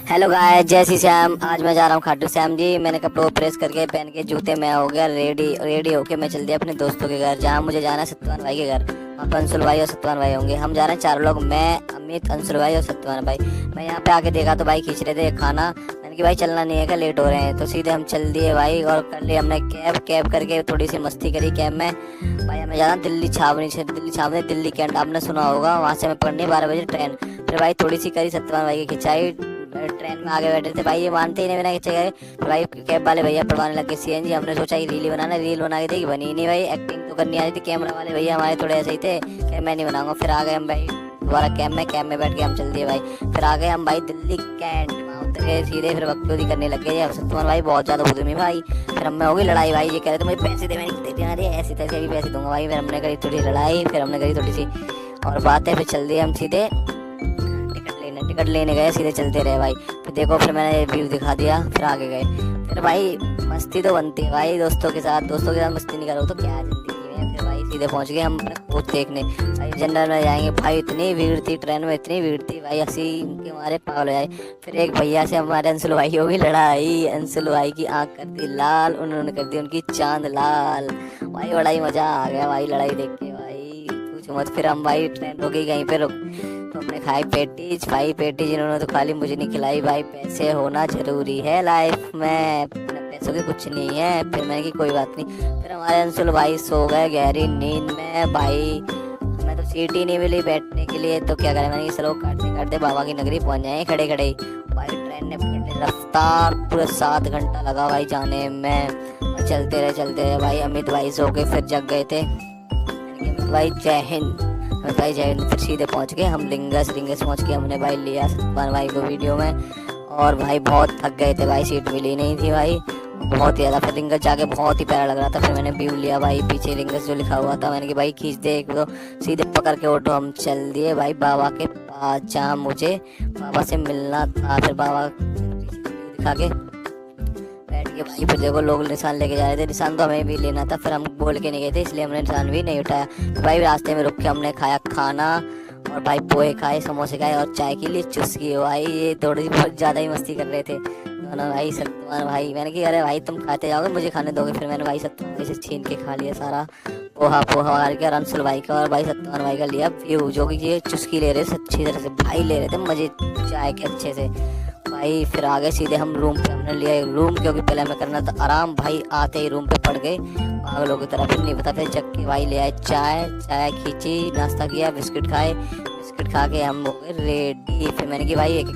Hello guys, जय श्री श्याम। आज मैं जा रहा हूँ खाटू श्याम जी। मैंने कपड़ों को प्रेस करके पहन के जूते मैं हो गया रेडी रेडी होके मैं चल दिया अपने दोस्तों के घर, जहाँ मुझे जाना है सत्यवान भाई के घर। वहाँ पर अंशुल भाई और सत्यवान भाई होंगे। हम जा रहे हैं चारों लोग, मैं, अमित, अंशुल भाई और सत्यवान भाई। मैं यहाँ पे आके देखा तो भाई खींच रहे थे खाना। मैंने कि भाई चलना नहीं है क्या, लेट हो रहे हैं। तो सीधे हम चल दिए भाई और कर लिए हमने कैब करके थोड़ी सी मस्ती करी कैब में। भाई हमें जाना दिल्ली छावनी से, दिल्ली कैंट आपने सुना होगा। वहाँ से हमें पकड़नी 12 बजे ट्रेन। फिर भाई थोड़ी सी करी सत्यवान भाई की खिंचाई, ट्रेन में आगे बैठे थे भाई, ये मानते ही नहीं मैंने खींचे गए। फिर भाई कैब वाले भैया पढ़वाने लगे सीएनजी। हमने सोचा कि रील बनाना, रील बना के देखी, बनी नहीं भाई। एक्टिंग तो करनी आ रही थी। कैमरा वाले भैया हमारे थोड़े ऐसे ही थे कि मैं नहीं बनाऊंगा। फिर आ गए हम भाई दोबारा कैब में बैठ के हम चल दिए भाई। फिर आ गए हम भाई दिल्ली कैंट, वहाँ उतर गए सीधे। फिर बकचोदी करने लग गए सत्यवान भाई, बहुत ज्यादा उद्यमी भाई। फिर हमें हो गई लड़ाई भाई। ये कह रहे थे मुझे पैसे दे, मैंने देना दे, ऐसे तैसे अभी पैसे दूंगा भाई। फिर हमने करी थोड़ी लड़ाई, फिर हमने करी थोड़ी सी और बातें। फिर चल दिए हम सीधे टिकट लेने गए, सीधे चलते रहे भाई। फिर देखो, फिर मैंने व्यू दिखा दिया, फिर आगे गए। फिर भाई मस्ती तो बनती है भाई दोस्तों के साथ मस्ती नहीं करो तो क्या है जिंदगी में। फिर भाई सीधे पहुंच गए हम अपने कोच देखने। भाई जनरल में जाएंगे भाई, इतनी भीड़ थी ट्रेन में, इतनी भीड़ थी भाई, हंसी के मारे पागल हो जाए। फिर एक भैया से हमारे अंशुल भाई हो गई लड़ाई। अंशुल भाई की आंख कर दी लाल, उन्होंने कर दी उनकी चांद लाल। भाई बड़ा ही मजा आ गया भाई लड़ाई देख के भाई, कुछ मत। फिर हम भाई ट्रेन रुकी कहीं पे, रुक तो हमने खाई पेटीज भाई। पेटीज इन्होंने तो खाली, मुझे नहीं खिलाई भाई। पैसे होना जरूरी है लाइफ में, पैसों की कुछ नहीं है। फिर मैंने की कोई बात नहीं। फिर हमारे अंशुल भाई सो गए गहरी नींद में भाई। मैं तो सीट ही नहीं मिली बैठने के लिए, तो क्या करें, मैंने स्लो काटते काटते बाबा की नगरी पहुंच जाए खड़े खड़े ही भाई। ट्रेन ने पकड़ रफ्तार, पूरे 7 घंटा लगा भाई जाने में। चलते रहे भाई। अमित भाई सो के फिर जग गए थे। अमित भाई जय हिंद, भाई जय हिंद। फिर सीधे पहुंच गए हम रिंगस पहुंच के हमने भाई लिया सत्यवान भाई को वीडियो में। और भाई बहुत थक गए थे भाई, सीट मिली नहीं थी भाई, बहुत ही ज़्यादा। फिर रिंगस जाके बहुत ही प्यारा लग रहा था। फिर मैंने व्यू लिया भाई, पीछे रिंगस जो लिखा हुआ था, मैंने कि भाई खींच दे एक दो। सीधे पकड़ के ऑटो हम चल दिए भाई बाबा के पास, जहाँ मुझे बाबा से मिलना था। फिर बाबा दिखा के बैठ के भाई, फिर देखो लोग निशान लेके जा रहे थे। निशान तो हमें भी लेना था, फिर हम बोल के नहीं गए थे, इसलिए हमने निशान भी नहीं उठाया। तो भाई रास्ते में रुक के हमने खाया खाना, और भाई पोहे खाए, समोसे खाए और चाय के लिए चुस्की। भाई ये थोड़ी बहुत ज़्यादा ही मस्ती कर रहे थे दोनों भाई। सत्यवान भाई, मैंने कि अरे भाई तुम खाते जाओगे, मुझे खाने दोगे। फिर मैंने भाई सत्यवान भाई से छीन के खा लिया सारा पोहा करके, और अंशुल भाई का और भाई सत्यवान भाई का लिया व्यू, जो कि ये चुस्की ले रहे थे अच्छी तरह से भाई, ले रहे थे मजे चाय के अच्छे से भाई। फिर आगे सीधे हम रूम पे, हमने लिया एक रूम, क्योंकि पहले हमें करना था आराम भाई। आते ही रूम पे पड़ गए पागलों की तरह, फिर नहीं पता। फिर जग के भाई ले आए चाय खींची, नाश्ता किया, बिस्किट खाए, बिस्किट खा के हम हो गए रेडी। फिर मैंने कि भाई एक